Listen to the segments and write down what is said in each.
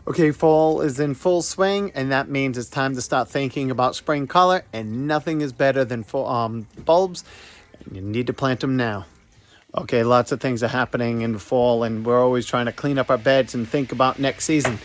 Okay, fall is in full swing, and that means it's time to start thinking about spring color, and nothing is better than bulbs, and you need to plant them now. Okay, lots of things are happening in the fall, and we're always trying to clean up our beds and think about next season.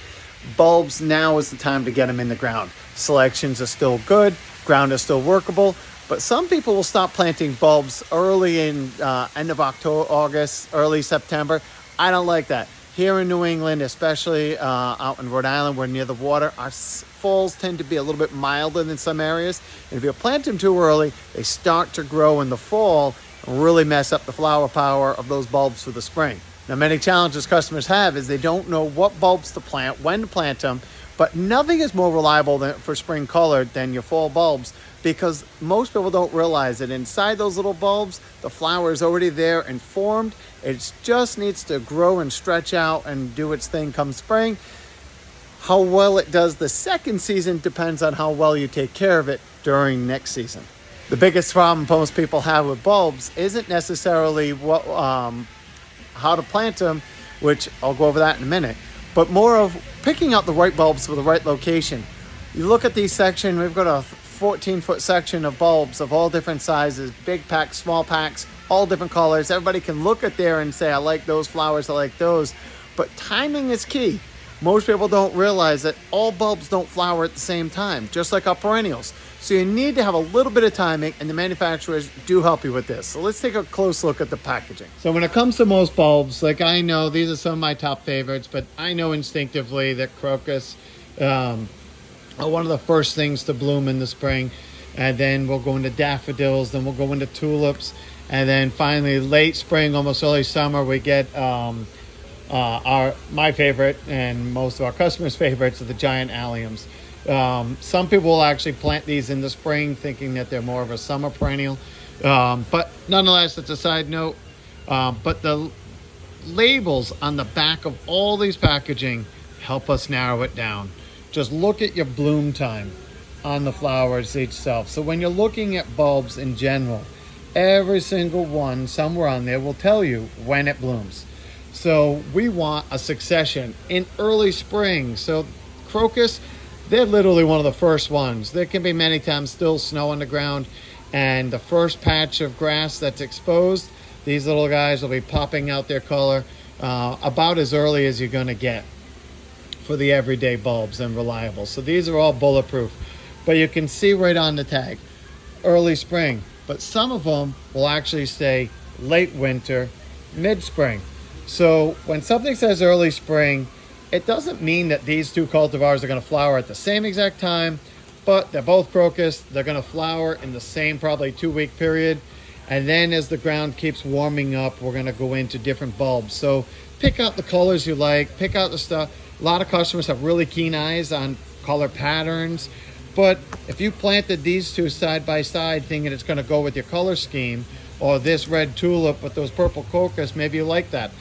Bulbs, now is the time to get them in the ground. Selections are still good, ground is still workable, but some people will stop planting bulbs early in end of October, August, early September. I don't like that. Here in New England, especially out in Rhode Island, we're near the water, our falls tend to be a little bit milder than some areas. And if you plant them too early, they start to grow in the fall and really mess up the flower power of those bulbs for the spring. Now, many challenges customers have is they don't know what bulbs to plant, when to plant them, but nothing is more reliable for spring color than your fall bulbs, because most people don't realize that inside those little bulbs, the flower is already there and formed. It just needs to grow and stretch out and do its thing come spring. How well it does the second season depends on how well you take care of it during next season. The biggest problem most people have with bulbs isn't necessarily how to plant them, which I'll go over that in a minute, but more of picking out the right bulbs for the right location. You look at these section, we've got a 14-foot section of bulbs of all different sizes, big packs, small packs, all different colors. Everybody can look at there and say, I like those flowers, I like those. But timing is key. Most people don't realize that all bulbs don't flower at the same time, just like our perennials. So you need to have a little bit of timing, and the manufacturers do help you with this. So let's take a close look at the packaging. So when it comes to most bulbs, like I know these are some of my top favorites, but I know instinctively that crocus are one of the first things to bloom in the spring. And then we'll go into daffodils, then we'll go into tulips. And then finally, late spring, almost early summer, we get my favorite and most of our customers' favorites are the giant alliums. Some people will actually plant these in the spring thinking that they're more of a summer perennial. But nonetheless, it's a side note. But the labels on the back of all these packaging help us narrow it down. Just look at your bloom time on the flowers itself. So when you're looking at bulbs in general, every single one somewhere on there will tell you when it blooms. So we want a succession in early spring. So crocus, they're literally one of the first ones. There can be many times still snow on the ground, and the first patch of grass that's exposed, these little guys will be popping out their color about as early as you're going to get for the everyday bulbs and reliable. So these are all bulletproof, but you can see right on the tag, early spring. But some of them will actually say late winter, mid-spring. So when something says early spring, it doesn't mean that these two cultivars are going to flower at the same exact time, but they're both crocus. They're going to flower in the same probably 2-week period. And then as the ground keeps warming up, we're going to go into different bulbs. So pick out the colors you like, pick out the stuff. A lot of customers have really keen eyes on color patterns, but if you planted these two side by side thinking it's going to go with your color scheme, or this red tulip with those purple crocus, maybe you like that.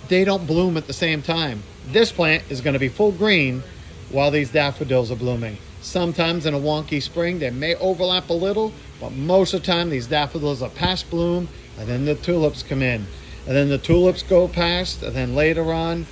They don't bloom at the same time. This plant is going to be full green while these daffodils are blooming. Sometimes in a wonky spring, they may overlap a little, but most of the time these daffodils are past bloom, and then the tulips come in. And then the tulips go past, and then later on,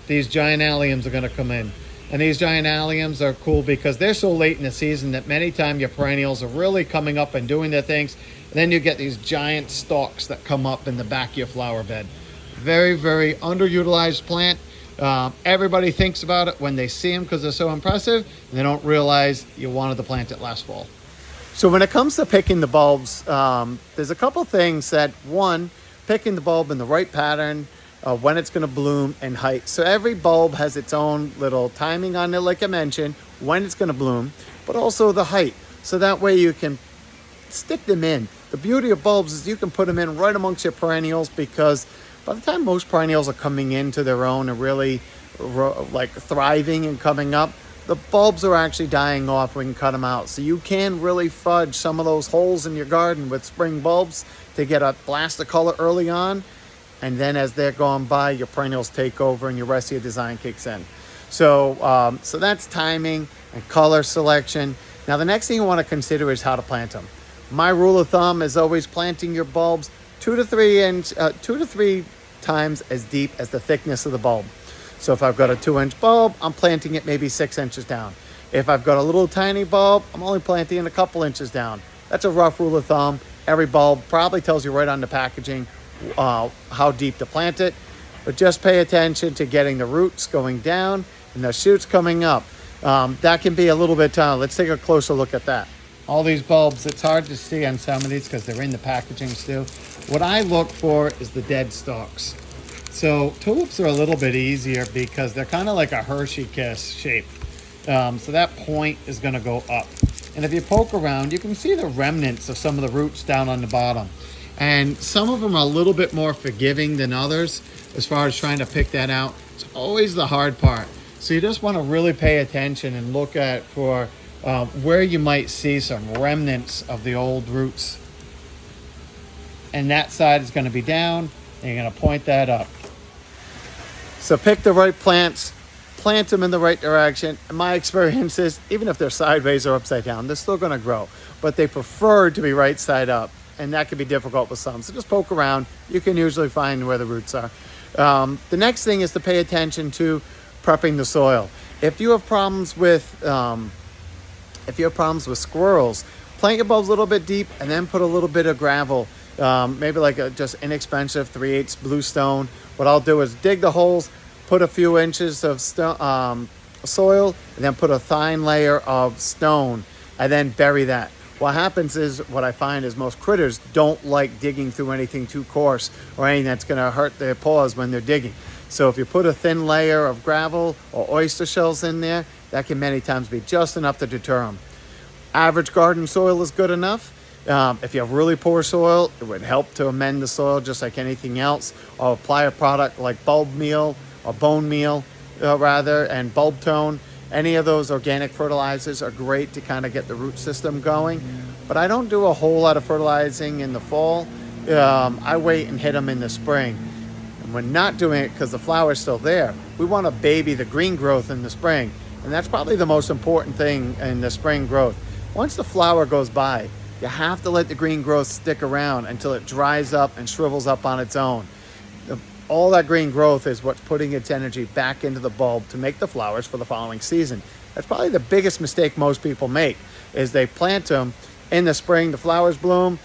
these giant alliums are going to come in. And these giant alliums are cool because they're so late in the season that many times your perennials are really coming up and doing their things. And then you get these giant stalks that come up in the back of your flower bed. Very, very underutilized plant. Everybody thinks about it when they see them because they're so impressive, and they don't realize you wanted to plant it last fall. So when it comes to picking the bulbs, there's a couple things that, one, picking the bulb in the right pattern, when it's going to bloom, and height. So every bulb has its own little timing on it, like I mentioned, when it's going to bloom, but also the height. So that way you can stick them in. The beauty of bulbs is you can put them in right amongst your perennials, because by the time most perennials are coming into their own and really like thriving and coming up, the bulbs are actually dying off. We can cut them out. So you can really fudge some of those holes in your garden with spring bulbs to get a blast of color early on. And then as they're gone by, your perennials take over and your rest of your design kicks in. So that's timing and color selection. Now, the next thing you want to consider is how to plant them. My rule of thumb is always planting your bulbs 2 to 3 times as deep as the thickness of the bulb. So if I've got a 2-inch bulb, I'm planting it maybe 6 inches down. If I've got a little tiny bulb, I'm only planting it a couple inches down. That's a rough rule of thumb. Every bulb probably tells you right on the packaging how deep to plant it. But just pay attention to getting the roots going down and the shoots coming up. That can be a little bit tough. Let's take a closer look at that. All these bulbs, it's hard to see on some of these because they're in the packaging still. What I look for is the dead stalks. So tulips are a little bit easier because they're kind of like a Hershey kiss shape. So that point is going to go up. And if you poke around, you can see the remnants of some of the roots down on the bottom. And some of them are a little bit more forgiving than others as far as trying to pick that out. It's always the hard part. So you just want to really pay attention and look at for where you might see some remnants of the old roots. And that side is going to be down, and you're going to point that up. So pick the right plants, plant them in the right direction. And my experience is, even if they're sideways or upside down, they're still going to grow. But they prefer to be right side up, and that can be difficult with some. So just poke around. You can usually find where the roots are. The next thing is to pay attention to prepping the soil. If you have problems with squirrels, plant your bulbs a little bit deep and then put a little bit of gravel, maybe like a just inexpensive 3/8 bluestone. What I'll do is dig the holes, put a few inches of soil, and then put a fine layer of stone, and then bury that. What happens is, what I find is most critters don't like digging through anything too coarse or anything that's going to hurt their paws when they're digging. So if you put a thin layer of gravel or oyster shells in there, that can many times be just enough to deter them. Average garden soil is good enough. If you have really poor soil, it would help to amend the soil just like anything else, or apply a product like bulb meal or bone meal and bulb tone. Any of those organic fertilizers are great to kind of get the root system going. But I don't do a whole lot of fertilizing in the fall. I wait and hit them in the spring. And we're not doing it because the flower's still there. We want to baby the green growth in the spring. And that's probably the most important thing in the spring growth. Once the flower goes by, you have to let the green growth stick around until it dries up and shrivels up on its own. All that green growth is what's putting its energy back into the bulb to make the flowers for the following season. That's probably the biggest mistake most people make, is they plant them in the spring, the flowers bloom.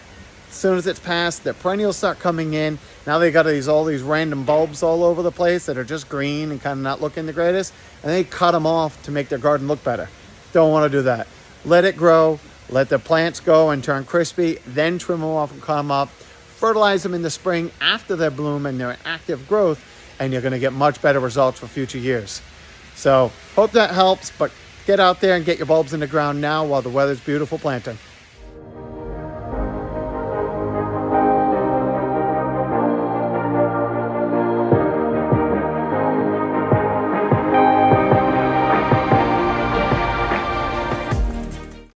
As soon as it's past, the perennials start coming in. Now they got all these random bulbs all over the place that are just green and kind of not looking the greatest, and they cut them off to make their garden look better. Don't want to do that. Let it grow, let the plants go and turn crispy, then trim them off and cut them up. Fertilize them in the spring after their bloom and their active growth, and you're going to get much better results for future years. So hope that helps, but get out there and get your bulbs in the ground now while the weather's beautiful planting.